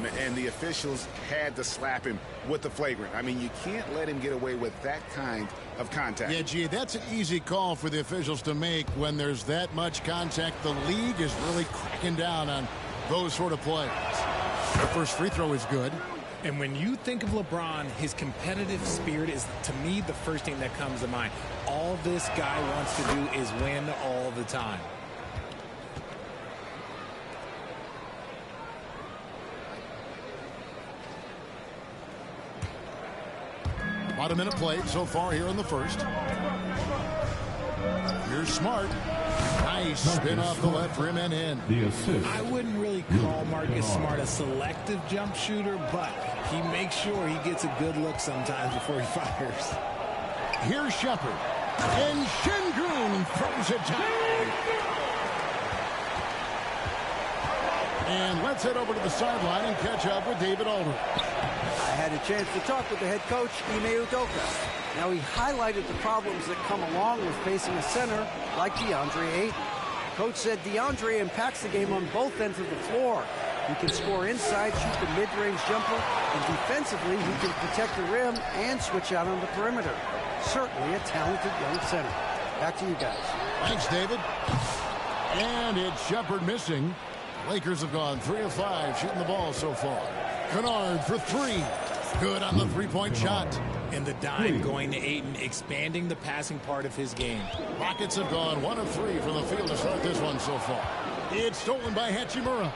and the officials had to slap him with the flagrant. I mean, you can't let him get away with that kind of contact. Yeah, gee, that's an easy call for the officials to make when there's that much contact. The league is really cracking down on those sort of plays. The first free throw is good. And when you think of LeBron, his competitive spirit is, to me, the first thing that comes to mind. All this guy wants to do is win all the time. About a minute played so far here in the first. Here's Smart. Nice spin off the left rim and in. The assist. I wouldn't really call Marcus Smart a selective jump shooter, but he makes sure he gets a good look sometimes before he fires. Here's Shepard. And Şengün throws it down. And let's head over to the sideline and catch up with David Aldridge. I had a chance to talk with the head coach, Ime Udoka. Now, he highlighted the problems that come along with facing a center like DeAndre Ayton. Coach said DeAndre impacts the game on both ends of the floor. He can score inside, shoot the mid-range jumper, and defensively, he can protect the rim and switch out on the perimeter. Certainly a talented young center. Back to you guys. Thanks, David. And it's Shepard missing. Lakers have gone 3 of 5 shooting the ball so far. Kennard for 3. Good on the three-point shot. And the dime going to Ayton, expanding the passing part of his game. Rockets have gone 1 of 3 from the field to start this one so far. It's stolen by Hachimura.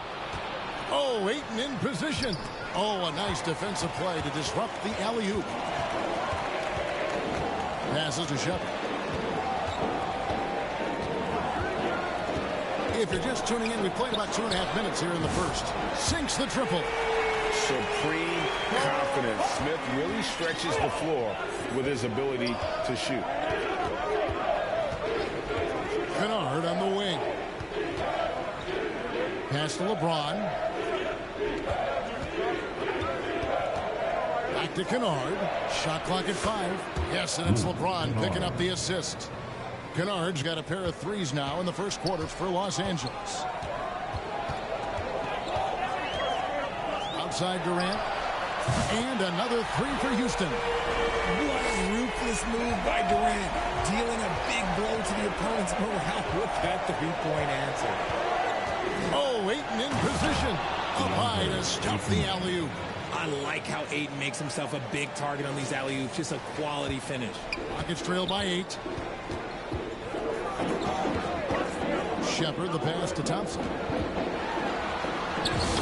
Oh, Ayton in position. Oh, a nice defensive play to disrupt the alley-oop. Passes to Shepard. If you're just tuning in, we played about 2.5 minutes here in the first. Sinks the triple. Supreme confidence. Smith really stretches the floor with his ability to shoot. Kennard on the wing. Pass to LeBron. Back to Kennard. Shot clock at 5. Yes, and it's LeBron picking up the assist. Kennard's got a pair of threes now in the first quarter for Los Angeles. Outside Durant. And another 3 for Houston. What a ruthless move by Durant, dealing a big blow to the opponent's morale with that three-point answer. Oh, Ayton in position. Up high to stop the alley-oop. I like how Ayton makes himself a big target on these alley-oops. Just a quality finish. Rockets trail by 8. Shepard, the pass to Thompson.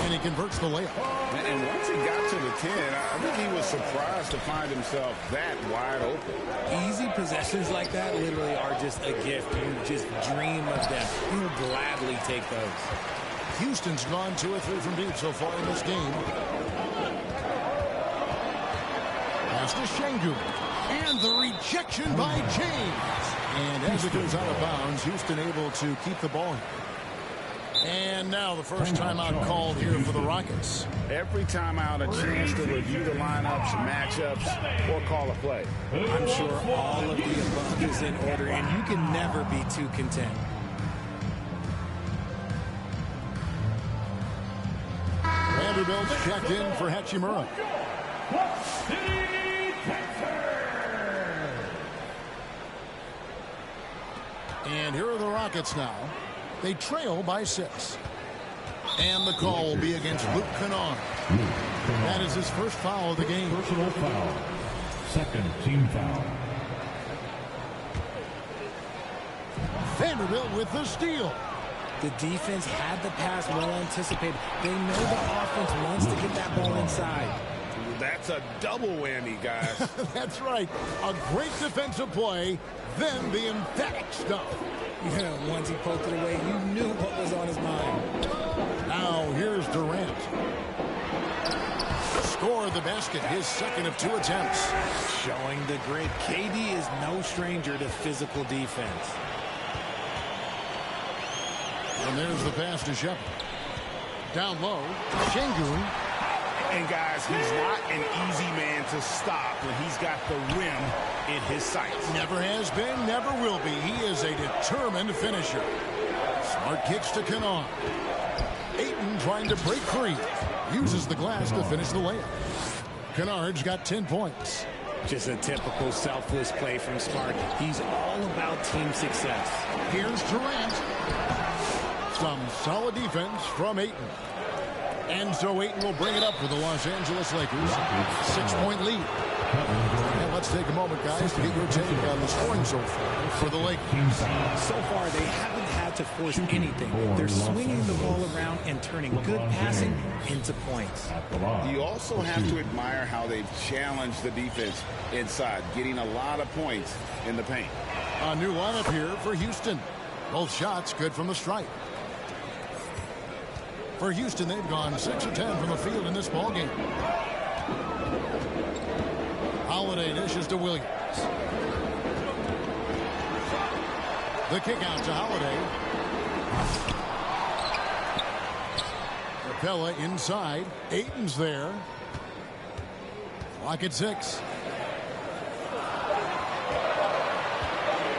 And he converts the layup. And once he got to the 10, I think he was surprised to find himself that wide open. Easy possessions like that literally are just a gift. You just dream of them. You'll gladly take those. Houston's gone 2 of 3 from deep so far in this game. Pass to Şengün. And the rejection by James. And as it goes out of bounds, Houston able to keep the ball. And now the first timeout called here for the Rockets. Every timeout a chance to review the lineups, matchups, or call a play. I'm sure all of the above is in order, and you can never be too content. Vanderbilt checked in for Hachimura. And here are the Rockets now. They trail by 6. And the call will be against Luka Kennard. That is his first foul of the game. Personal foul. Second team foul. Vanderbilt with the steal. The defense had the pass well anticipated. They know the offense wants to get that ball inside. That's a double whammy, guys. That's right. A great defensive play, then the emphatic stuff. Yeah, once he poked it away, you knew what was on his mind. Now here's Durant. Scored the basket, his second of 2 attempts. Showing the grit. KD is no stranger to physical defense. And there's the pass to Shepard. Down low, Şengün. And guys, he's not an easy man to stop when he's got the rim in his sights. Never has been, never will be. He is a determined finisher. Smart kicks to Kennard. Ayton trying to break free. uses the glass to finish the layup. Kennard's got 10 points. Just a typical selfless play from Smart. He's all about team success. Here's Durant. Some solid defense from Ayton. And so Ayton will bring it up for the Los Angeles Lakers. 6-point lead. And let's take a moment, guys, to get your take on the scoring so far for the Lakers. So far, they haven't had to force anything. They're swinging the ball around and turning good passing into points. You also have to admire how they've challenged the defense inside, getting a lot of points in the paint. A new lineup here for Houston. Both shots good from the stripe. For Houston, they've gone 6 of 10 from the field in this ballgame. Holiday dishes to Williams. The kick out to Holiday. Capella inside. Ayton's there. Clock at 6.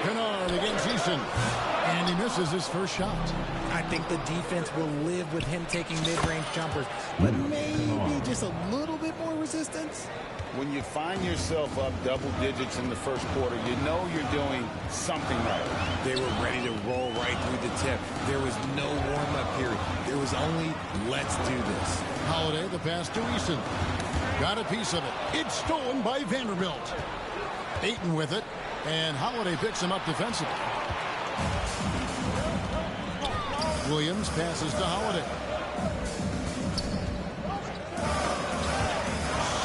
Kennard against Eason. And he misses his first shot. I think the defense will live with him taking mid-range jumpers, but maybe just a little bit more resistance. When you find yourself up double digits in the first quarter, you know you're doing something right. They were ready to roll right through the tip. There was no warm-up period. There was only, let's do this. Holiday, the pass to Eason. Got a piece of it. It's stolen by Vanderbilt. Ayton with it, and Holiday picks him up defensively. Williams passes to Holiday.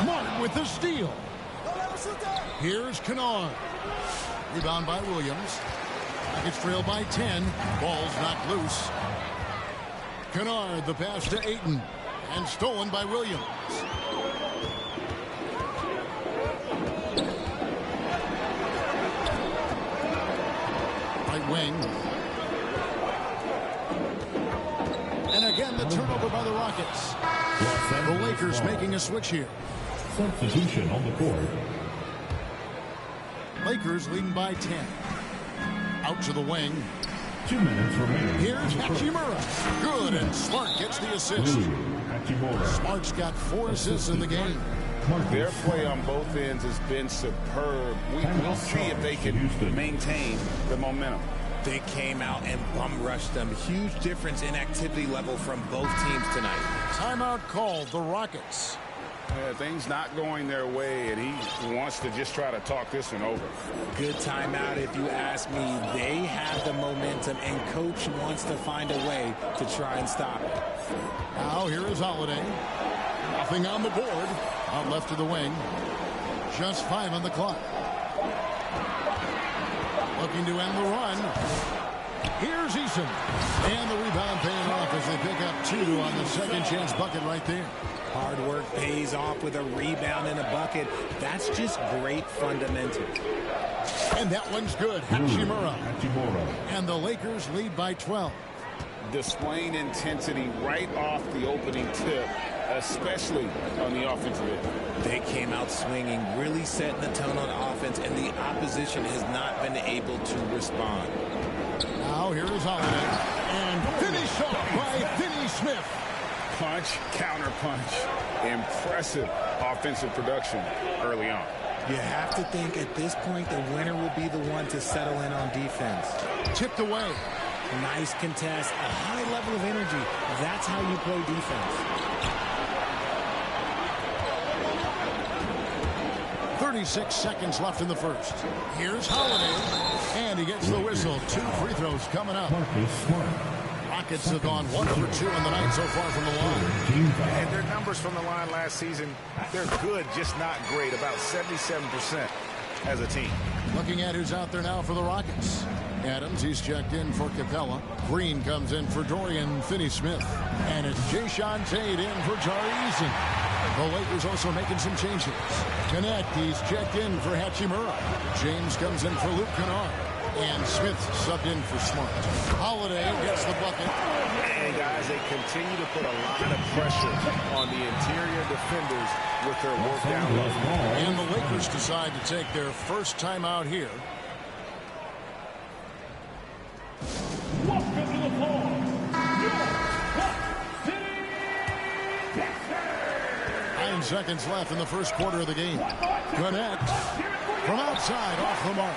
Smart with the steal. Here's Kennard. Rebound by Williams. It's trailed by 10. Ball's knocked loose. Kennard, the pass to Ayton. And stolen by Williams. Right wing. And again, the turnover by the Rockets. The Lakers making a switch here. Substitution on the court. Lakers leading by 10. Out to the wing. 2 minutes remaining. Here's Hachimura. Good, and Smart gets the assist. Smart's got 4 assists in the game. Their play on both ends has been superb. We'll see if they can maintain the momentum. They came out and bum rushed them. Huge difference in activity level from both teams tonight. Timeout called, the Rockets. Things not going their way, and he wants to just try to talk this one over. Good timeout if you ask me. They have the momentum, and Coach wants to find a way to try and stop it. Now here is Holiday. Nothing on the board. Out left to the wing. Just 5 on the clock. Looking to end the run. Here's Eason. And the rebound paying off as they pick up 2 on the second chance bucket right there. Hard work pays off with a rebound and a bucket. That's just great fundamentals. And that one's good. Hachimura. And the Lakers lead by 12. Displaying intensity right off the opening tip, especially on the offensive end. They came out swinging, really setting the tone on offense, and the opposition has not been able to respond. Now here is Holiday. And finish off by Finney Smith. Punch, counter punch. Impressive offensive production early on. You have to think at this point the winner will be the one to settle in on defense. Tipped away. Nice contest, a high level of energy. That's how you play defense. 36 seconds left in the first. Here's Holiday. And he gets the whistle. 2 free throws coming up. Rockets have gone 1 for 2 on the night so far from the line. And their numbers from the line last season, they're good, just not great. About 77% as a team. Looking at who's out there now for the Rockets. Adams, he's checked in for Capella. Green comes in for Dorian Finney-Smith. And it's Jayshawn Tate in for Tari Eason. The Lakers also making some changes. Connect, he's checked in for Hachimura. James comes in for Luke Kennard. And Smith subbed in for Smart. Holiday gets the bucket. And guys, they continue to put a lot of pressure on the interior defenders with their work down low. And the Lakers decide to take their first time out here. Welcome to the floor, New York City Texans. seconds left in the first quarter of the game. Connect from outside, off the mark.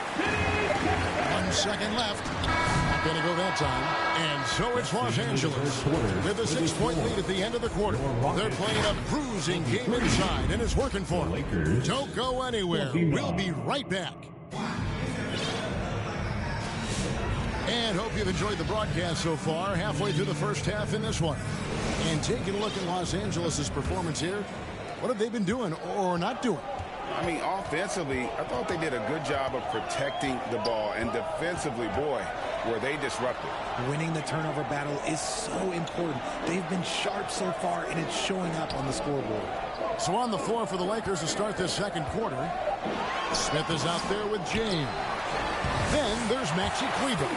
1 second left. Not going to go that time. And so it's Los Angeles with a 6-point lead at the end of the quarter. They're playing a bruising game inside, and it's working for them. Don't go anywhere. We'll be right back. And hope you've enjoyed the broadcast so far. Halfway through the first half in this one. And taking a look at Los Angeles' performance here. What have they been doing or not doing? I mean, offensively, I thought they did a good job of protecting the ball. And defensively, boy, were they disruptive. Winning the turnover battle is so important. They've been sharp so far, and it's showing up on the scoreboard. So on the floor for the Lakers to start this second quarter. Smith is out there with James. Then there's Maxi Kleber.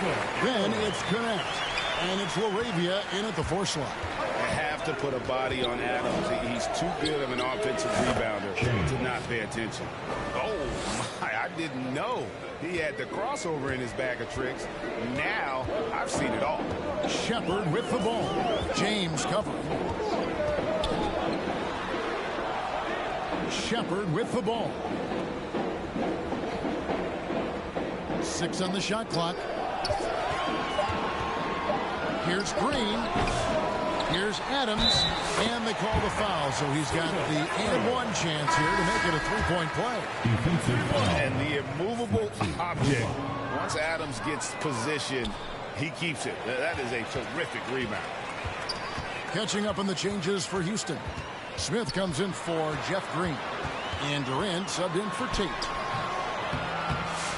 Then it's Connect. And it's LaRavia in at the 4 slot. They have to put a body on Adams. He's too good of an offensive rebounder to not pay attention. Oh, my, I didn't know he had the crossover in his bag of tricks. Now I've seen it all. Shepard with the ball. James covering. Shepard with the ball. 6 on the shot clock. Here's Green. Here's Adams. And they call the foul. So he's got the and one chance here to make it a 3-point play. And the immovable object. Once Adams gets position, he keeps it. That is a terrific rebound. Catching up on the changes for Houston. Smith comes in for Jeff Green. And Durant subbed in for Tate.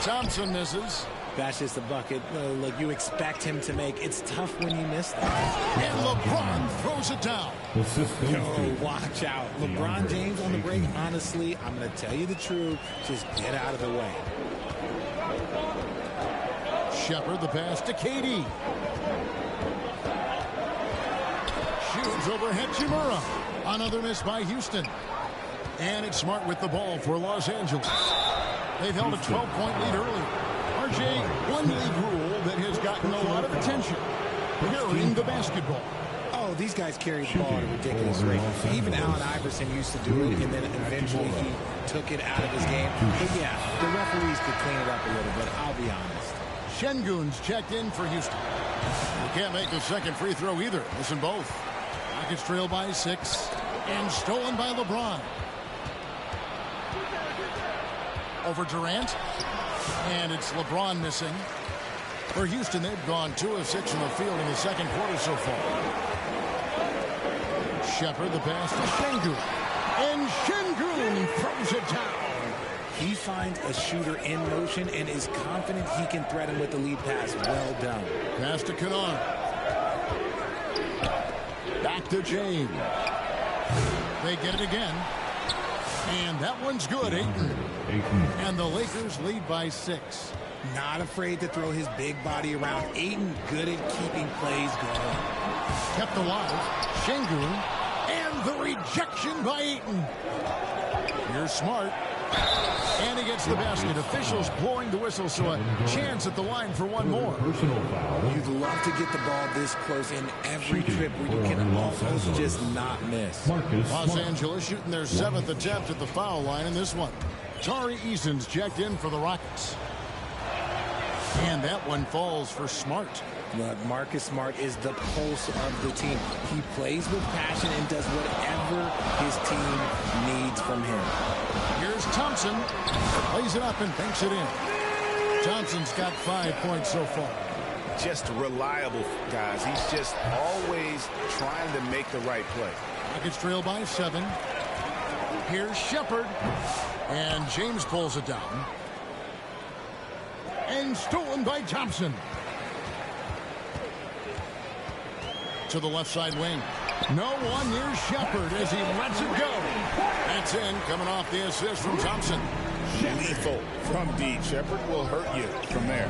Thompson misses. That's just a bucket. Look, you expect him to make. It's tough when you miss that. And LeBron throws it down. Yo, watch out. LeBron James on the break. Honestly, I'm going to tell you the truth. Just get out of the way. Shepard the pass to KD. Shoots over Hachimura. Another miss by Houston. And it's Smart with the ball for Los Angeles. They've held a 12-point lead early. RJ, one league rule that has gotten a lot of attention. Carrying the basketball. Oh, these guys carry the ball at a ridiculous rate. Even Allen Iverson used to do it, and then eventually he took it out of his game. But yeah, the referees could clean it up a little, but I'll be honest. Şengün's checked in for Houston. He can't make the second free throw either. Listen both. Rockets trail by 6. And stolen by LeBron. Over Durant. And it's LeBron missing. For Houston, they've gone 2 of 6 from the field in the second quarter so far. Shepard the pass to Şengün. And Şengün throws it down. He finds a shooter in motion and is confident he can threaten with the lead pass. Well done. Pass to Kennard. Back to James. They get it again. And that one's good. Ayton. And the Lakers lead by 6. Not afraid to throw his big body around. Ayton good at keeping plays going. Kept alive. Şengün. And the rejection by Ayton. Here's Smart. And he gets the basket. Officials blowing the whistle, so a chance at the line for one more. You'd love to get the ball this close in every trip where you can almost just not miss. Los Angeles shooting their 7th attempt at the foul line in this one. Tari Eason's checked in for the Rockets. And that one falls for Smart. Look, Marcus Smart is the pulse of the team. He plays with passion and does whatever his team needs from him. Here's Thompson. Plays it up and banks it in. Thompson's got 5 points so far. Just reliable, guys. He's just always trying to make the right play. Rockets trail by 7. Here's Shepard. And James pulls it down. And stolen by Thompson. To the left side wing. No one near Shepard as he lets it go. That's in, coming off the assist from Thompson. Lethal from deep. Shepard will hurt you from there.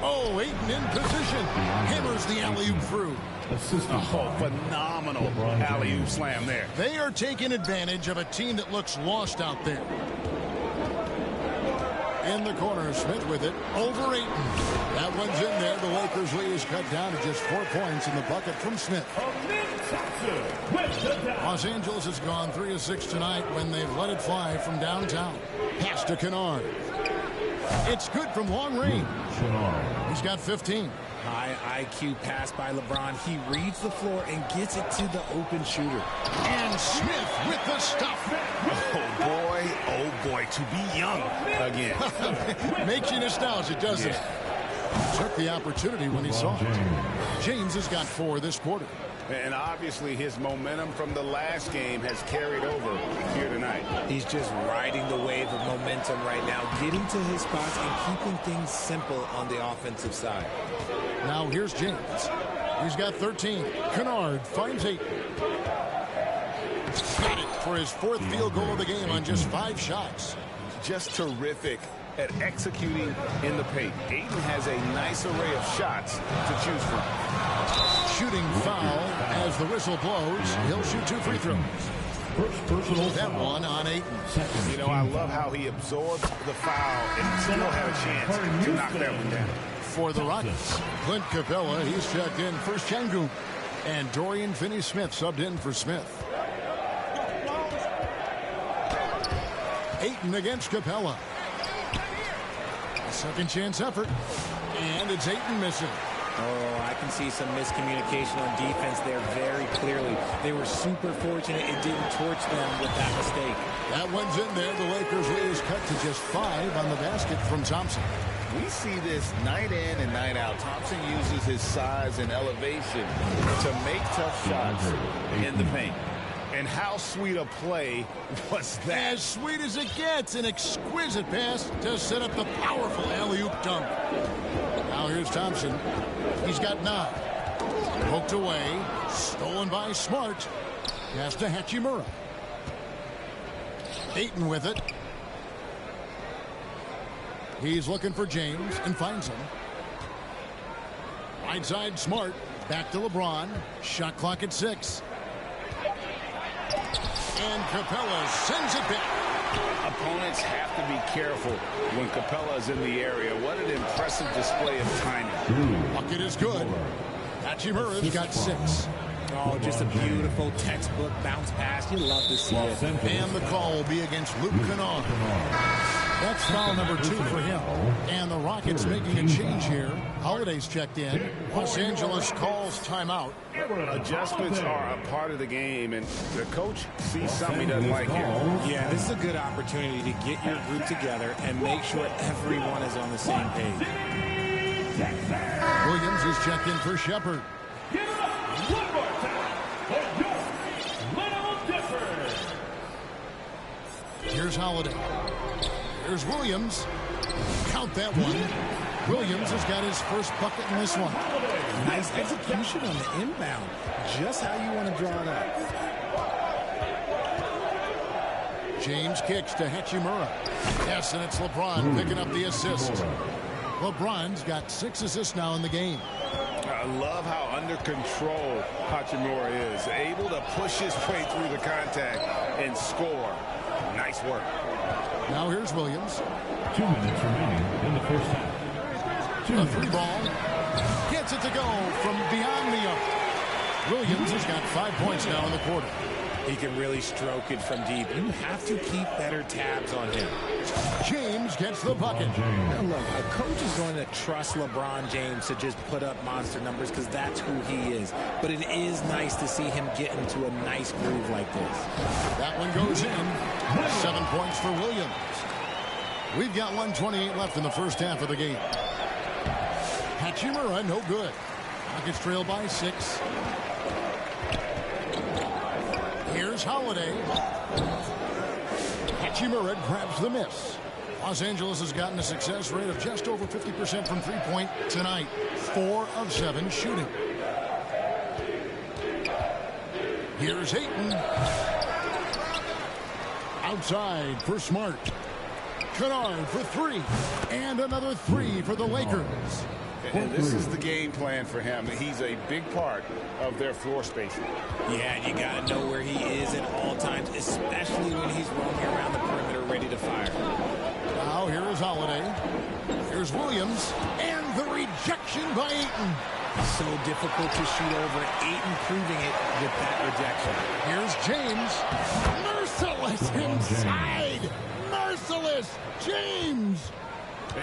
Oh, Ayton in position. Hammers the alley-oop through. Oh, phenomenal alley-oop slam there. They are taking advantage of a team that looks lost out there. In the corner, Smith with it. Over Ayton. That one's in there. The Lakers lead is cut down to just 4 points in the bucket from Smith. Los Angeles has gone 3 of 6 tonight when they've let it fly from downtown. Pass to Kennard. It's good from long range. He's got 15. High IQ pass by LeBron. He reads the floor and gets it to the open shooter. And Smith with the stuff. Oh boy, to be young again. Makes you nostalgic, doesn't it? Took the opportunity when he saw it. James has got 4 this quarter. And obviously his momentum from the last game has carried over here tonight. He's just riding the wave of momentum right now, getting to his spots and keeping things simple on the offensive side. Now here's James. He's got 13. Kennard finds 8. Got it for his 4th field goal of the game on just 5 shots. Just terrific at executing in the paint. Ayton has a nice array of shots to choose from. Shooting foul as the whistle blows. He'll shoot 2 free throws. First personal That foul. one on Ayton. You know, I love how he absorbed the foul and still had a chance to knock that one down. For the Rockets, Clint Capella, he's checked in for Şengün. And Dorian Finney-Smith subbed in for Smith. Ayton against Capella. A second chance effort. And it's Ayton missing. Oh, I can see some miscommunication on defense there very clearly. They were super fortunate it didn't torch them with that mistake. That one's in there. The Lakers lead is cut to just 5 on the basket from Thompson. We see this night in and night out. Thompson uses his size and elevation to make tough shots in the paint. And how sweet a play was that? As sweet as it gets, an exquisite pass to set up the powerful alley-oop dunk. Now here's Thompson. He's got 9. Poked away. Stolen by Smart. Pass to Hachimura. Ayton with it. He's looking for James and finds him. Right side Smart. Back to LeBron. Shot clock at 6. And Capella sends it back. Opponents have to be careful when Capella is in the area. What an impressive display of timing. Bucket is good. Hachimura's got 6. Oh, just a beautiful textbook bounce pass. You love to see it. And the call will be against Luka Kennard. That's foul number 2 for him. And the Rockets making a change here. Holiday's checked in. Los Angeles calls timeout. Adjustments are a part of the game, and the coach sees something he doesn't like here. Yeah, this is a good opportunity to get your group together and make sure everyone is on the same page. Williams is checked in for Shepard. Here's Holiday. Here's Williams. Count that one. Williams has got his first bucket in this one. Nice execution on the inbound. Just how you want to draw it up. James kicks to Hachimura. Yes, and it's LeBron picking up the assist. LeBron's got 6 assists now in the game. I love how under control Hachimura is. Able to push his way through the contact and score. Nice work. Now here's Williams. 2 minutes remaining in the first half. A 3 ball. Gets it to go from beyond the arc. Williams has got 5 points now in the quarter. He can really stroke it from deep. You have to keep better tabs on him. James gets the bucket. Now look, a coach is going to trust LeBron James to just put up monster numbers because that's who he is. But it is nice to see him get into a nice groove like this. That one goes in. 7 points for Williams. We've got 1:28 left in the first half of the game. Hachimura, no good. Rockets trail by 6. Here's Holiday. Hachimura grabs the miss. Los Angeles has gotten a success rate of just over 50% from three-point tonight. 4 of 7 shooting. Here's Ayton. Outside for Smart. Kennard for 3. And another 3 for the Lakers. And this is the game plan for him. He's a big part of their floor spacing. Yeah, you got to know where he is at all times, especially when he's roaming around the perimeter ready to fire. Now here is Holiday. Here's Williams. And the rejection by Ayton. So difficult to shoot over. Ayton proving it with that rejection. Here's James. Merciless inside. Merciless James.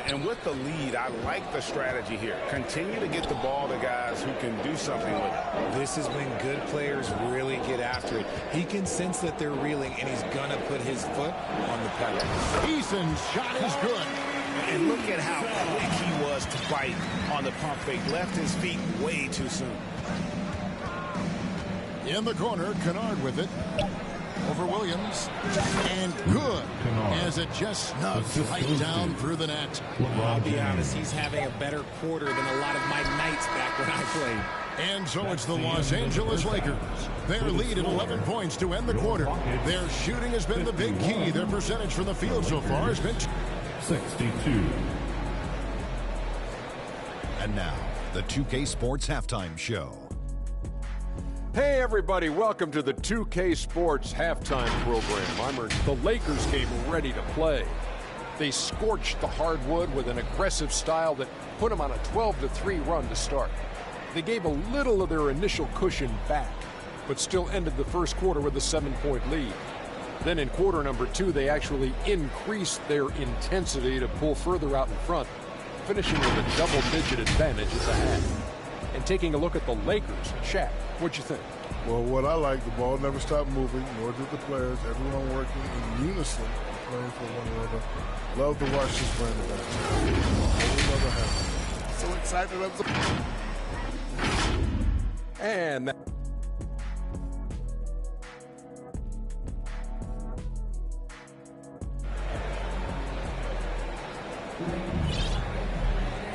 And with the lead, I like the strategy here. Continue to get the ball to guys who can do something with it. This is when good players really get after it. He can sense that they're reeling, and he's going to put his foot on the pedal. Eason's shot is good. And look at how quick he was to bite on the pump fake. Left his feet way too soon. In the corner, Kennard with it. Over Williams. And good. As it just snugs right down through the net. I'll be honest, he's having a better quarter than a lot of my nights back when I played. And so it's the Los Angeles Lakers. Their lead at 11 points to end the quarter. Their shooting has been the big key. Their percentage from the field so far has been 62. And now, the 2K Sports Halftime Show. Hey everybody, welcome to the 2K Sports Halftime Program. I'm Ernst. The Lakers came ready to play. They scorched the hardwood with an aggressive style that put them on a 12-3 run to start. They gave a little of their initial cushion back, but still ended the first quarter with a 7-point lead. Then in quarter number 2, they actually increased their intensity to pull further out in front, finishing with a double-digit advantage at the half. And taking a look at the Lakers, Shaq, what'd you think? Well, what I like, the ball never stopped moving, nor did the players. Everyone working in unison, playing for one another. Love to watch this brand of basketball. Whole other half. So excited. And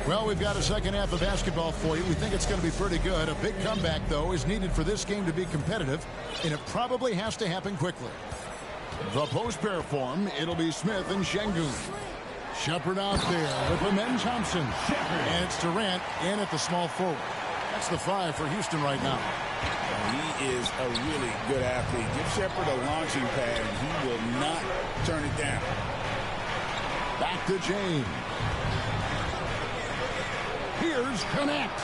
Well, we've got a second half of basketball for you. We think it's going to be pretty good. A big comeback, though, is needed for this game to be competitive, and it probably has to happen quickly. The post pair form, it'll be Smith and Şengün. Shepard out there with Amen Thompson. And it's Durant in at the small forward. That's the 5 for Houston right now. He is a really good athlete. Give Shepard a launching pad, and he will not turn it down. Back to James. Here's Connect.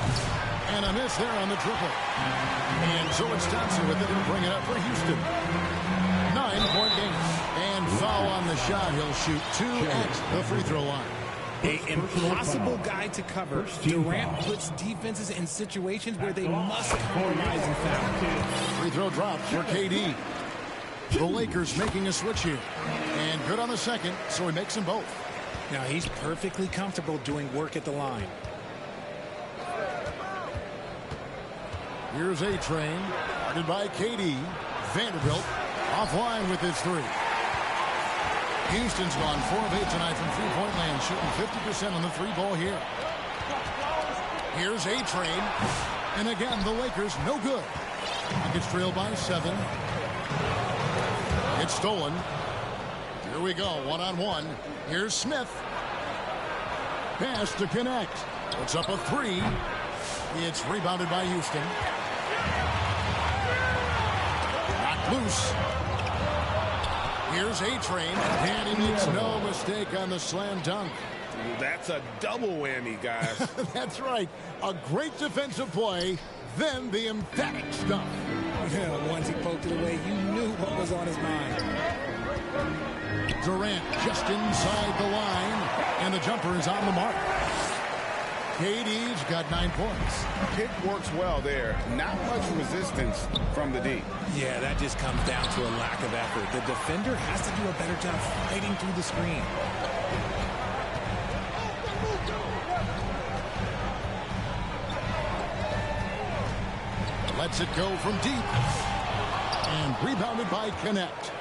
And a miss there on the triple. And so it's Thompson with it. He'll bring it up for Houston. 9-point game. And foul on the shot. He'll shoot 2 at the free throw line. An impossible guy to cover. Durant puts defenses in situations where they must compromise and foul. Free throw dropped for KD. The Lakers making a switch here. And good on the second, so he makes them both. Now he's perfectly comfortable doing work at the line. Here's A-Train, guarded by KD. Vanderbilt offline with his 3. Houston's gone 4 of 8 tonight from three-point land, shooting 50% on the 3-ball here. Here's A-Train, and again, the Lakers no good. It's trailed by 7. It's stolen. Here we go, one-on-one. Here's Smith. Pass to Connect. Puts up a 3. It's rebounded by Houston. Knocked loose. Here's A-Train, and he makes no mistake on the slam dunk. That's a double whammy, guys. That's right. A great defensive play, then the emphatic stuff. Yeah, once he poked it away, you knew what was on his mind. Durant just inside the line, and the jumper is on the mark. KD's got 9 points. Pick works well there. Not much resistance from the D. Yeah, that just comes down to a lack of effort. The defender has to do a better job fighting through the screen. Lets it go from deep. And rebounded by Connect.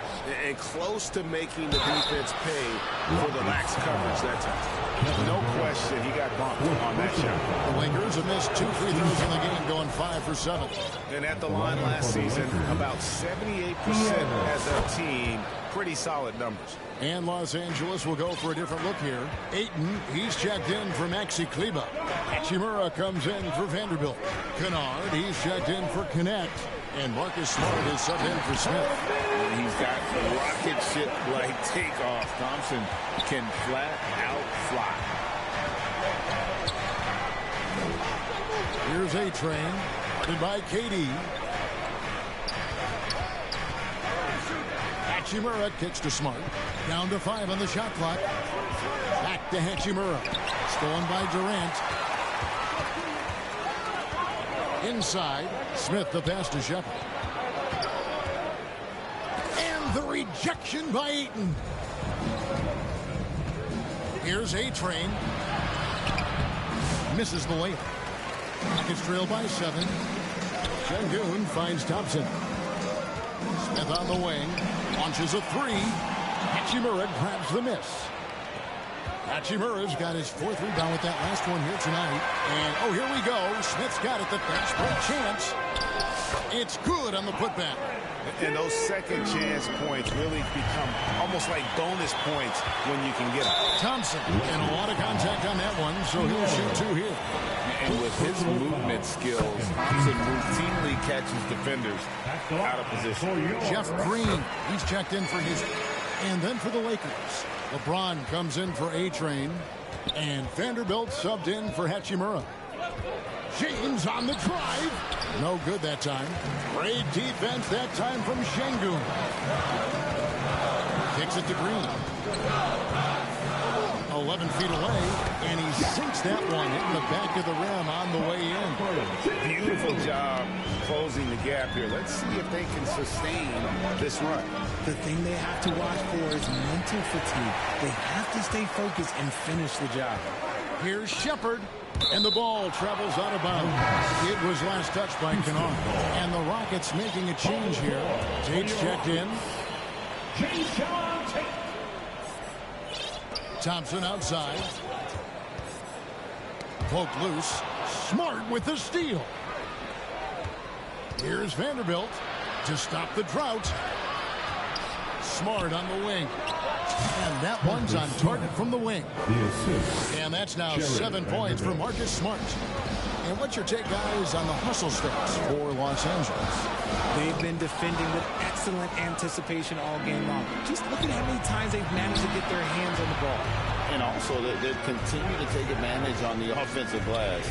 And close to making the defense pay for the lax coverage that time. No question, he got bumped on that shot. The Lakers have missed 2 free throws in the game, going 5 for 7. And at the line last season, about 78% as a team. Pretty solid numbers. And Los Angeles will go for a different look here. Ayton, he's checked in for Maxi Kleber. Hachimura comes in for Vanderbilt. Kennard, he's checked in for Connect. And Marcus Smart is subbed in for Smith. And he's got rocket ship-like takeoff. Thompson can flat out fly. Here's A-Train. By KD. Hachimura kicks to Smart. Down to 5 on the shot clock. Back to Hachimura. Stolen by Durant. Inside. Smith the pass to Shepard. And the rejection by Ayton. Here's A-Train. Misses the layup. Rockets trail by 7. Şengün finds Thompson. Smith on the wing. Launches a 3. Hachimura grabs the miss. Hachimura's got his 4th rebound with that last one here tonight. And, oh, here we go. Smith's got it. The fast break chance. It's good on the putback. And those second chance points really become almost like bonus points when you can get them. Thompson, and a lot of contact on that one, so he'll shoot 2 here. And with his movement skills, Thompson routinely catches defenders out of position. Jeff Green, he's checked in for Houston. And then for the Lakers, LeBron comes in for A-Train. And Vanderbilt subbed in for Hachimura. James on the drive. No good that time. Great defense that time from Şengün. Kicks it to Green. 11 feet away, and he sinks that one in the back of the rim on the way in. Beautiful job closing the gap here. Let's see if they can sustain this run. The thing they have to watch for is mental fatigue. They have to stay focused and finish the job. Here's Shepard, and the ball travels out of bounds. It was last touched by Kennard. And the Rockets making a change here. Tate's checked in. Thompson outside. Poked loose. Smart with the steal. Here's Vanderbilt to stop the drought. Smart on the wing. And that one's on target from the wing. And that's now 7 points for Marcus Smart. And what's your take, guys, on the hustle stats for Los Angeles? They've been defending with excellent anticipation all game long. Just look at how many times they've managed to get their hands on the ball. And also, they continue to take advantage on the offensive glass.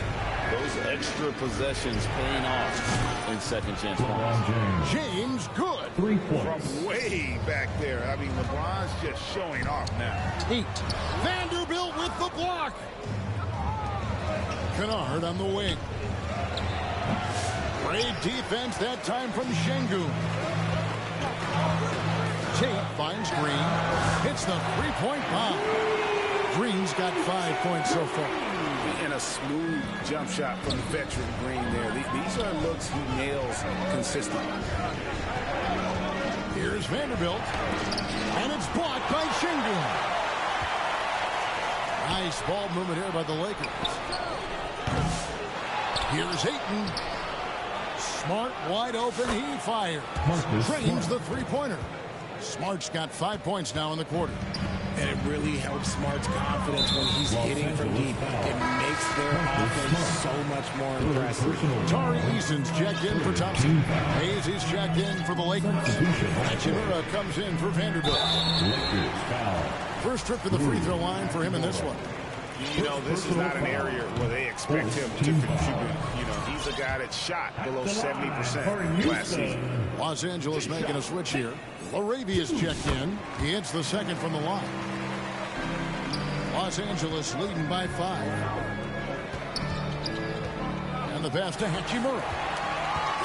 Those extra possessions paying off in second chance points. James, good. 3 points. From way back there. I mean, LeBron's just showing off now. 8. Vanderbilt with the block. Kennard on the wing. Great defense that time from Şengün. Tate finds Green. Hits the three-point bomb. Green's got 5 points so far. And a smooth jump shot from the veteran Green there. These are looks he nails consistently. Here's Vanderbilt. And it's blocked by Şengün. Nice ball movement here by the Lakers. Here's Ayton. Smart wide open. He fires. Drains the three-pointer. Smart's got 5 points now in the quarter. And it really helps Smart's confidence when he's hitting from deep. It makes their offense so much more impressive. Tari Eason's checked in for Thompson. Hayes is checked in for the Lakers. Hachimura comes in for Vanderbilt. First trip to the free throw line for him in this one. You know, this is not an area where they expect him to contribute. You know, he's a guy that shot below 70% last season. Los Angeles making a switch here. Laravia's checked in. He hits the second from the line. Los Angeles leading by 5. And the pass to Hachimura.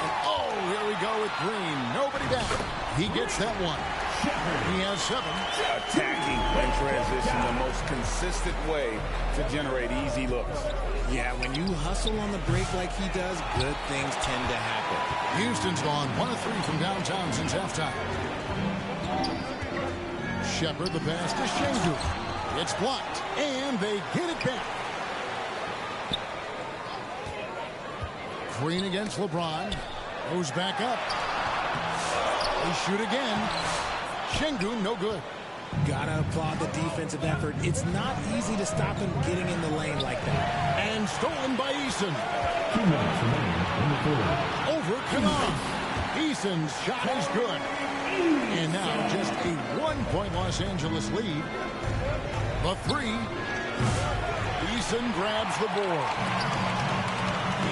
And oh, here we go with Green. Nobody down. He gets that one. He has 7. Attacking and transition, the most consistent way to generate easy looks. Yeah, when you hustle on the break like he does, good things tend to happen. Houston's gone 1 of 3 from downtown since halftime. Shepard the pass to Şengün. It's blocked, and they get it back. Green against LeBron. Goes back up. They shoot again. Şengün, no good. Gotta applaud the defensive effort. It's not easy to stop him getting in the lane like that. And stolen by Eason. 2 minutes remaining in the third. Over Kennard. Eason's shot is good. And now just a 1-point Los Angeles lead. The 3. Eason grabs the board.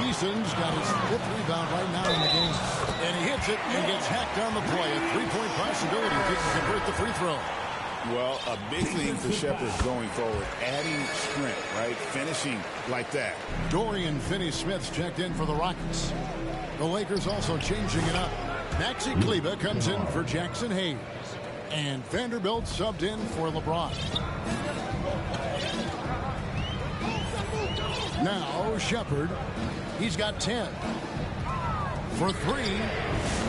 Eason's got his 5th rebound right now in the game. And he hits it and gets hacked on the play. A 3-point possibility if he can convert the free throw. Well, a big thing for Shepherd going forward, adding strength, right? Finishing like that. Dorian Finney-Smith's checked in for the Rockets. The Lakers also changing it up. Maxi Kleber comes in for Jackson Hayes. And Vanderbilt subbed in for LeBron. Now Shepherd. He's got 10. For 3.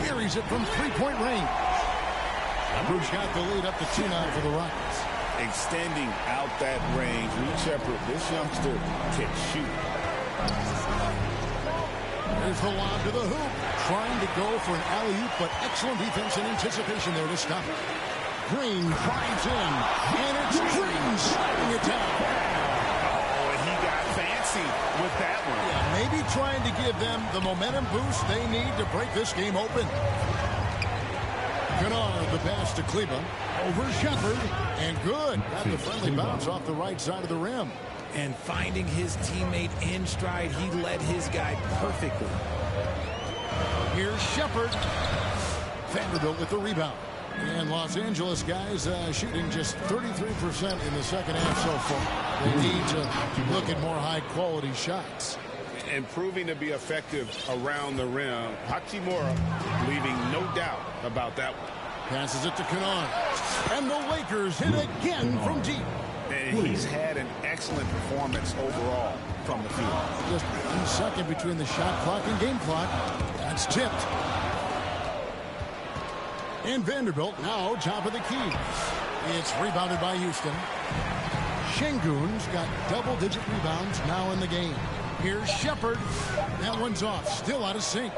Buries it from 3-point range. Bruce got the lead up to 2 now for the Rockets. Extending out that range. Reed Shepherd, this youngster can shoot. There's the lob to the hoop. Trying to go for an alley-oop, but excellent defense and anticipation there to stop it. Green drives in, and it's Green sliding it down. Oh, and he got fancy with that one. Yeah, maybe trying to give them the momentum boost they need to break this game open. Kennard, the pass to Kleber. Over Shepherd, and good. Got the friendly bounce off the right side of the rim. And finding his teammate in stride, he led his guy perfectly. Here's Shepherd. Vanderbilt with the rebound. And Los Angeles guys shooting just 33% in the second half so far. They need to look at more high-quality shots. And proving to be effective around the rim. Hachimura leaving no doubt about that one. Passes it to Kennard. And the Lakers hit again from deep. And he's had an excellent performance overall from the field. Just 1 second between the shot clock and game clock. That's tipped. And Vanderbilt now top of the key. It's rebounded by Houston. Şengün's got double-digit rebounds now in the game. Here's Shepherd. That one's off. Still out of sync.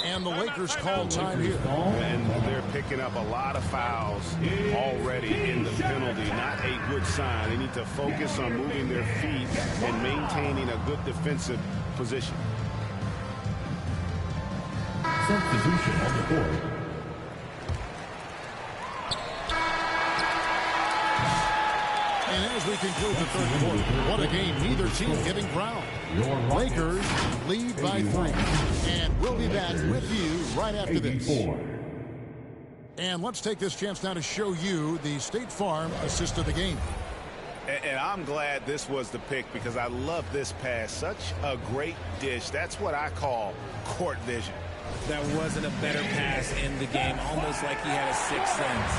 And the Lakers call time here. And they're picking up a lot of fouls already in the penalty. Not a good sign. They need to focus on moving their feet and maintaining a good defensive position. Substitution on the court. And as we conclude the third quarter, what a game. Neither team giving ground. Lakers lead by 3. And we'll be back with you right after this. And let's take this chance now to show you the State Farm assist of the game. And I'm glad this was the pick because I love this pass. Such a great dish. That's what I call court vision. That wasn't a better pass in the game. Almost like he had a sixth sense.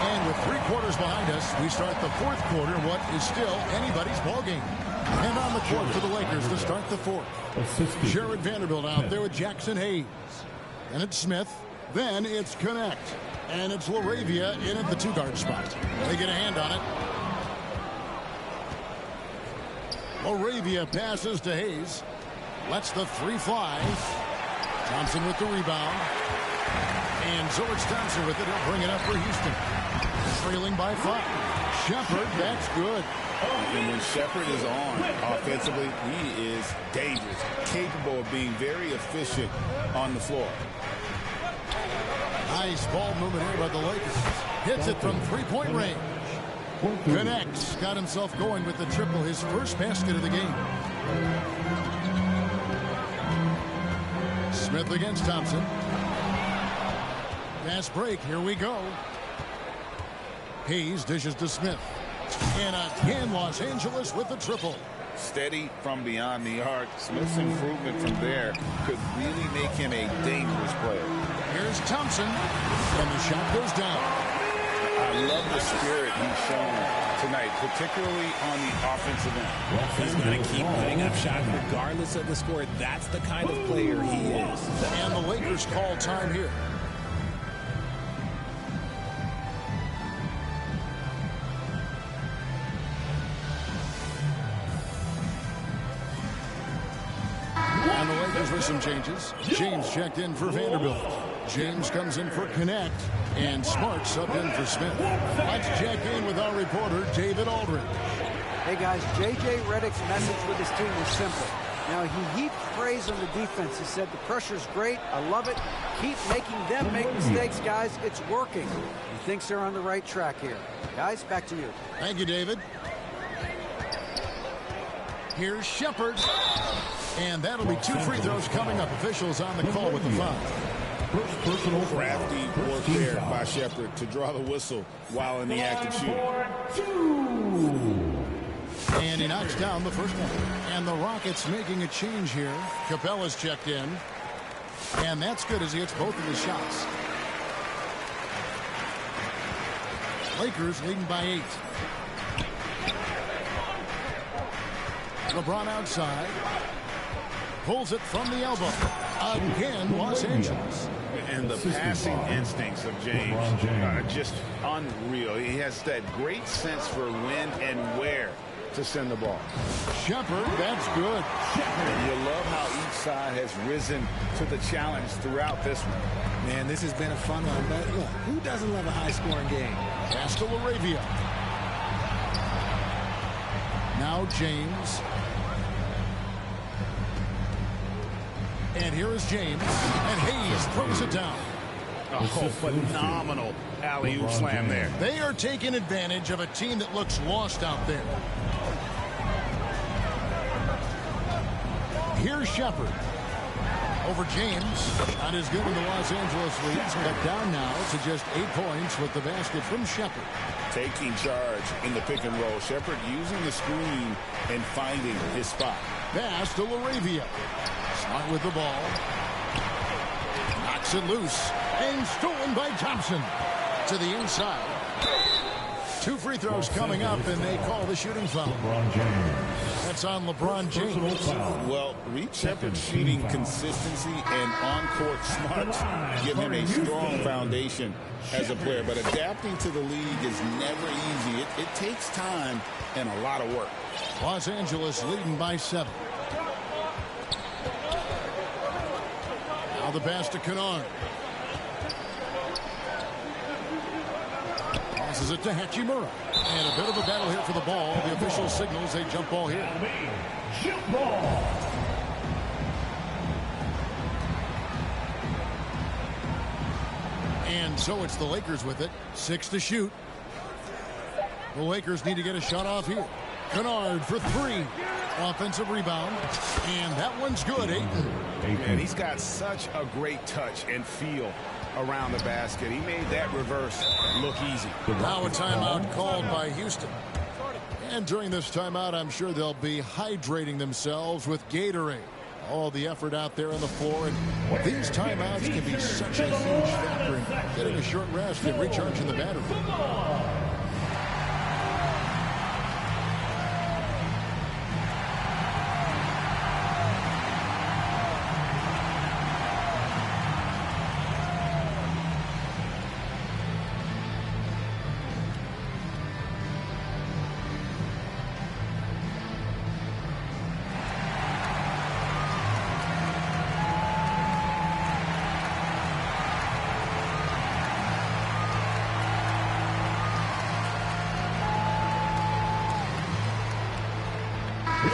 And with 3 quarters behind us, we start the fourth quarter, what is still anybody's ball game. And on the court for the Lakers to start the fourth. Jared Vanderbilt out there with Jackson Hayes. And it's Smith. Then it's Connect. And it's LaRavia in at the 2-guard spot. They get a hand on it. LaRavia passes to Hayes. Lets the 3 fly. Thompson with the rebound. And Zorich Thompson with it. He'll bring it up for Houston. Trailing by 5. Shepherd, that's good. And when Shepherd is on offensively, he is dangerous, capable of being very efficient on the floor. Nice ball movement here by the Lakers. Hits it from 3-point range. Connects. Got himself going with the triple, his first basket of the game. Smith against Thompson. Fast break. Here we go. Hayes dishes to Smith. And again, Los Angeles with the triple. Steady from beyond the arc. Smith's improvement from there could really make him a dangerous player. Here's Thompson. And the shot goes down. I love the spirit he's shown tonight, particularly on the offensive end. He's going to keep putting up shots regardless of the score. That's the kind of player he is. And the Lakers call time here. And the Lakers with some changes. James checked in for Vanderbilt. James comes in for Connect. And Smart subbed in for Smith. Let's check in with our reporter, David Aldridge. Hey, guys, J.J. Redick's message with his team was simple. Now, he heaped praise on the defense. He said, the pressure's great. I love it. Keep making them make mistakes, guys. It's working. He thinks they're on the right track here. Guys, back to you. Thank you, David. Here's Shepard. And that'll be 2 free throws coming up. Officials on the call with the foul. First personal Crafty work there by Shepard to draw the whistle while in the act of shooting. And he knocks down the first one. And the Rockets making a change here. Capella's checked in. And that's good as he hits both of his shots. Lakers leading by 8. LeBron outside. Pulls it from the elbow. Again, Los Angeles. And the passing instincts of James are just unreal. He has that great sense for when and where to send the ball. Shepard, that's good. And you love how each side has risen to the challenge throughout this one. Man, this has been a fun one. But look, who doesn't love a high-scoring game? Pass to Laravia. Now James. And here is James. And Hayes throws it down. Oh, phenomenal alley-oop slam there. They are taking advantage of a team that looks lost out there. Here's Shepard. Over James. Not as good in the Los Angeles leads. Cut down now to just 8 points with the basket from Shepard. Taking charge in the pick and roll. Shepard using the screen and finding his spot. Pass to Laravia. Smart with the ball. Knocks it loose. And stolen by Thompson. To the inside. 2 free throws coming up, and they call the shooting foul. LeBron James. That's on LeBron James. Well, Reed Shepard's shooting consistency and on-court smarts give him a strong foundation as a player. But adapting to the league is never easy. It takes time and a lot of work. Los Angeles leading by 7. Now the pass to Kennard. Passes it to Hachimura. And a bit of a battle here for the ball. The official signals a jump ball here. Jump ball. And so it's the Lakers with it. 6 to shoot. The Lakers need to get a shot off here. Kennard for 3. Offensive rebound. And that one's good. Ayton. And he's got such a great touch and feel around the basket. He made that reverse look easy. Now a timeout called by Houston. And during this timeout, I'm sure they'll be hydrating themselves with Gatorade. All the effort out there on the floor. And these timeouts can be such a huge factor in getting a short rest and recharging the battery.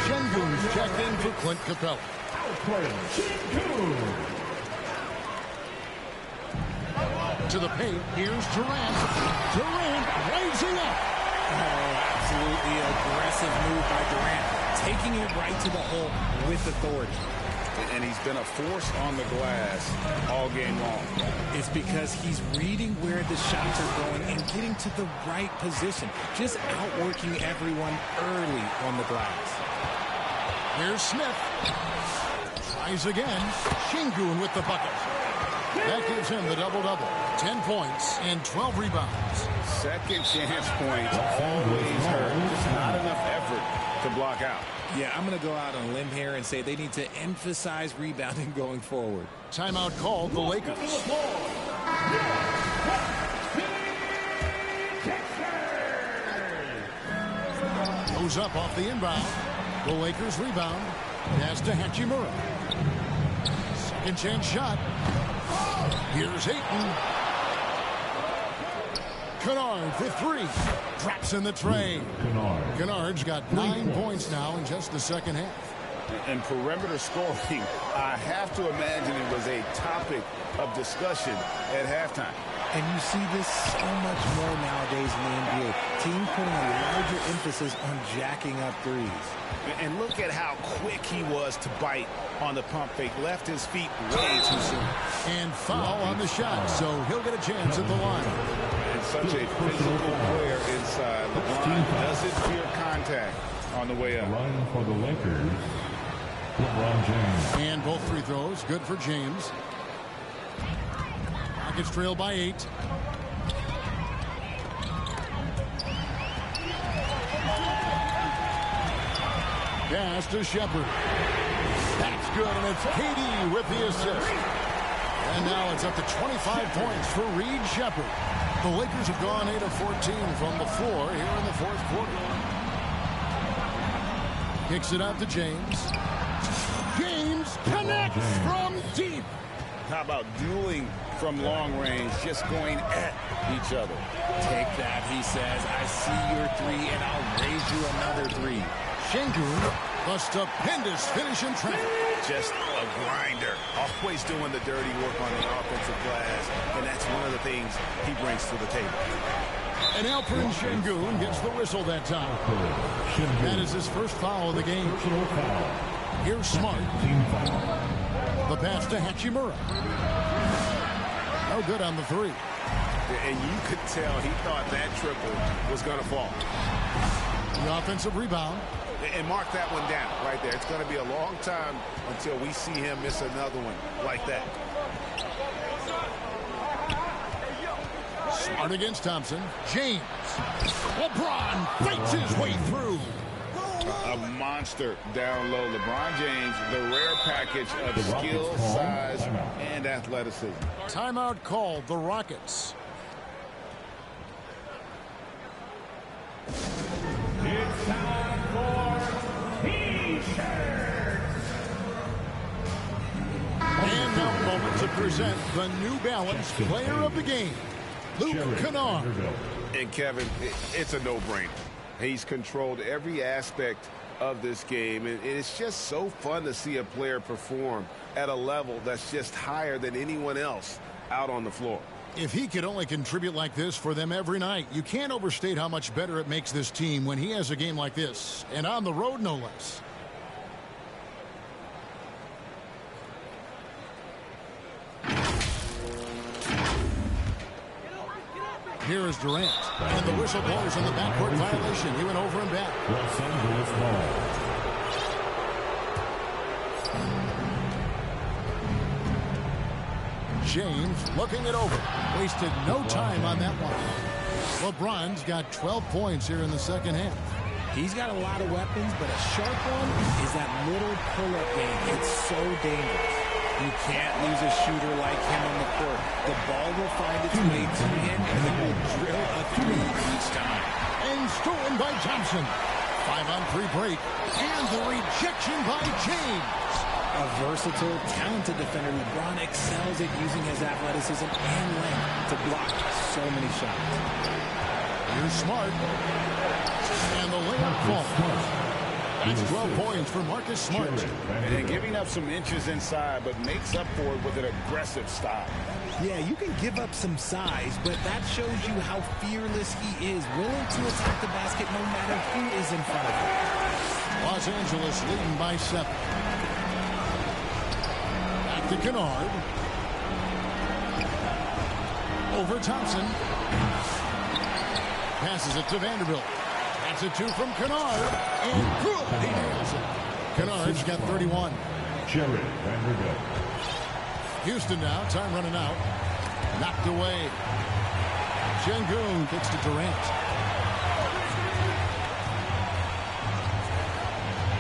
Shengun's checked in for Clint Capella. To the paint, here's Durant. Durant raising up. Oh, absolutely aggressive move by Durant. Taking it right to the hole with authority. And he's been a force on the glass all game long. It's because he's reading where the shots are going and getting to the right position. Just outworking everyone early on the glass. Here's Smith. Tries again. Shingun with the bucket. That gives him the double-double. 10 points and 12 rebounds. Second chance points always hurt. Just not enough effort to block out. Yeah, I'm going to go out on a limb here and say they need to emphasize rebounding going forward. Timeout called the Lakers. Goes up off the inbound. The Lakers rebound. Pass to Hachimura. Second chance shot. Here's Ayton. Kennard for 3. Drops in the tray. Kennard's got 9 points now in just the second half. And perimeter scoring, I have to imagine it was a topic of discussion at halftime. And you see this so much more nowadays in the NBA. Teams putting a larger emphasis on jacking up threes. And look at how quick he was to bite on the pump fake. Left his feet way too soon. And foul on the shot, so he'll get a chance at the line. And such a physical player inside. LeBron doesn't fear contact on the way up. Line for the Lakers, LeBron James. And both free throws, good for James. Rockets trail by 8. Pass to Shepard. That's good, and it's KD with the assist. And now it's up to 25 points for Reed Shepard. The Lakers have gone 8 of 14 from the floor here in the fourth quarter. Kicks it out to James. James connects from deep. How about dueling from long range, just going at each other? Take that, he says. I see your three, and I'll raise you another three. Şengün, the stupendous finish in traffic. Just a grinder. Always doing the dirty work on the offensive glass, and that's one of the things he brings to the table. And Alperen Şengün gets the whistle that time. That is his first foul of the game. Here's Smart. The pass to Hachimura. No good on the three. And you could tell he thought that triple was going to fall. The offensive rebound. And mark that one down right there. It's going to be a long time until we see him miss another one like that. Smart against Thompson. James. LeBron fights his way through. A monster down low. LeBron James, the rare package of skill, size, and athleticism. Timeout called, the Rockets. It's time for T-shirts. And now a moment to present the New Balance Player of the Game, Luka Kennard. And Kevin, it's a no-brainer. He's controlled every aspect of this game, and it's just so fun to see a player perform at a level that's just higher than anyone else out on the floor. If he could only contribute like this for them every night, you can't overstate how much better it makes this team when he has a game like this, and on the road no less. Here is Durant, and the whistle blows on the backcourt violation. He went over and back. Los Angeles ball. James looking it over. Wasted no time on that one. LeBron's got 12 points here in the second half. He's got a lot of weapons, but a sharp one is that little pull-up game. It's so dangerous. You can't lose a shooter like him on the court. The ball will find its way to him, and he will drill a three each time. And stolen by Thompson. 5-on-3 break. And the rejection by James. A versatile, talented defender, LeBron excels at using his athleticism and length to block so many shots. Here's Smart. And the layup falls. That's 12 points for Marcus Smart. And giving up some inches inside, but makes up for it with an aggressive style. Yeah, you can give up some size, but that shows you how fearless he is, willing to attack the basket no matter who is in front of him. Los Angeles leading by 7. Back to Kennard. Over Thompson. Passes it to Vanderbilt. That's a 2 from Kennard. And good. He nails it. Kennard's got 31. Jared Vanderbilt. Houston now. Time running out. Knocked away. Şengün kicks to Durant.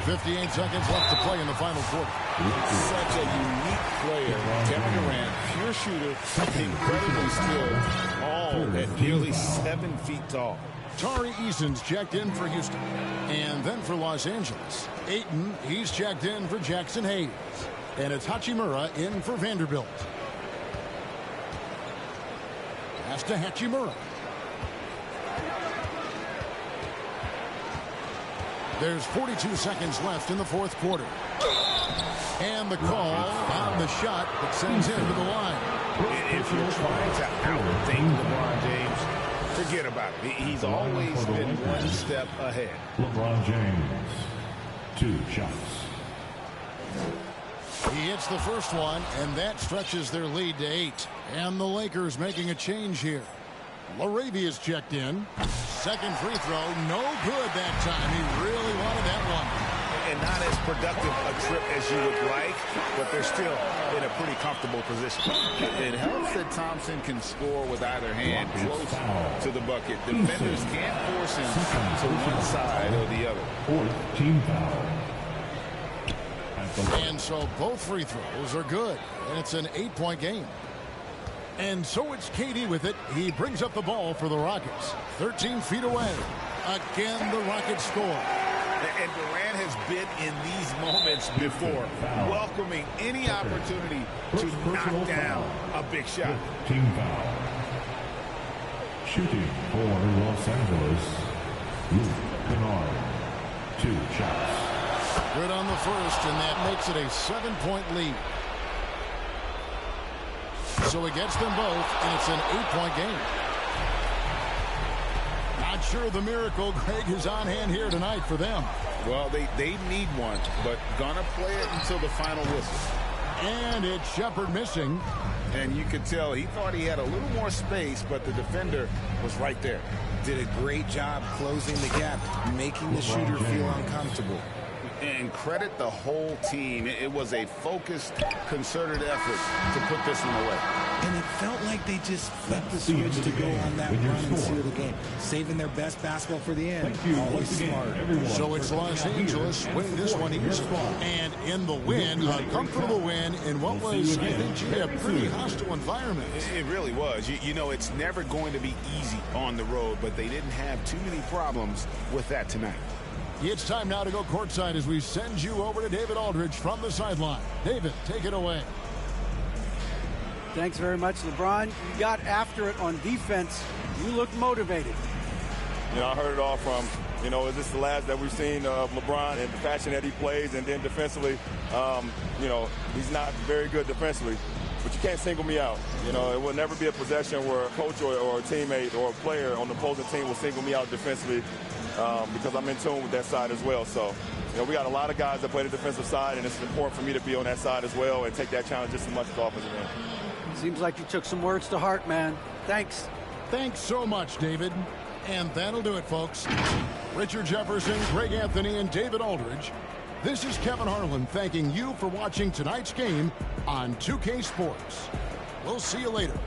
58 seconds left to play in the final quarter. Such a unique player. Kevin Durant, pure shooter, incredibly skilled, all at nearly 7 feet tall. Tari Eason's checked in for Houston. And then for Los Angeles, Ayton, he's checked in for Jackson Hayes. And it's Hachimura in for Vanderbilt. Pass to Hachimura. There's 42 seconds left in the fourth quarter. And the call on the shot that sends him to the line. If you're trying to outthink LeBron James, forget about it. He's always been one step ahead. LeBron James, 2 shots. He hits the first one, and that stretches their lead to 8. And the Lakers making a change here. Laravia's checked in. Second free throw, no good that time. He really wanted that one. And not as productive a trip as you would like, but they're still in a pretty comfortable position. It helps that Thompson can score with either hand close to the bucket. Defenders can't force him to one side or the other. 4th team foul. And so both free throws are good, and it's an 8-point game. And so it's KD with it. He brings up the ball for the Rockets. 13 feet away. Again, the Rockets score. And Durant has been in these moments before, welcoming any opportunity to knock down a big shot. Team foul. Shooting for Los Angeles, Luka. 2 shots. Good on the first, and that makes it a 7-point lead. So he gets them both, and it's an 8-point game. Not sure the miracle, Greg, is on hand here tonight for them. Well, they need one, but gonna play it until the final whistle. And it's Shepard missing. And you could tell he thought he had a little more space, but the defender was right there. Did a great job closing the gap, making the shooter feel uncomfortable. And credit the whole team. It was a focused, concerted effort to put this one away. And it felt like they just flipped the switch to go on that run and seal the game, saving their best basketball for the end. Always smart. So it's Los Angeles winning this one easy. And in the win, a comfortable win in what was, I think, a pretty hostile environment. It really was. You know, it's never going to be easy on the road, but they didn't have too many problems with that tonight. It's time now to go courtside as we send you over to David Aldridge from the sideline. David, take it away. Thanks very much, LeBron. You got after it on defense. You look motivated. You know, I heard it all from, you know, is this the last that we've seen of LeBron and the fashion that he plays? And then defensively, you know, he's not very good defensively. But you can't single me out. You know, it will never be a possession where a coach or a teammate or a player on the opposing team will single me out defensively. Because I'm in tune with that side as well. So, you know, we got a lot of guys that play the defensive side, and it's important for me to be on that side as well and take that challenge just as much as the offensive end. Seems like you took some words to heart, man. Thanks. Thanks so much, David. And that'll do it, folks. Richard Jefferson, Greg Anthony, and David Aldridge. This is Kevin Harlan thanking you for watching tonight's game on 2K Sports. We'll see you later.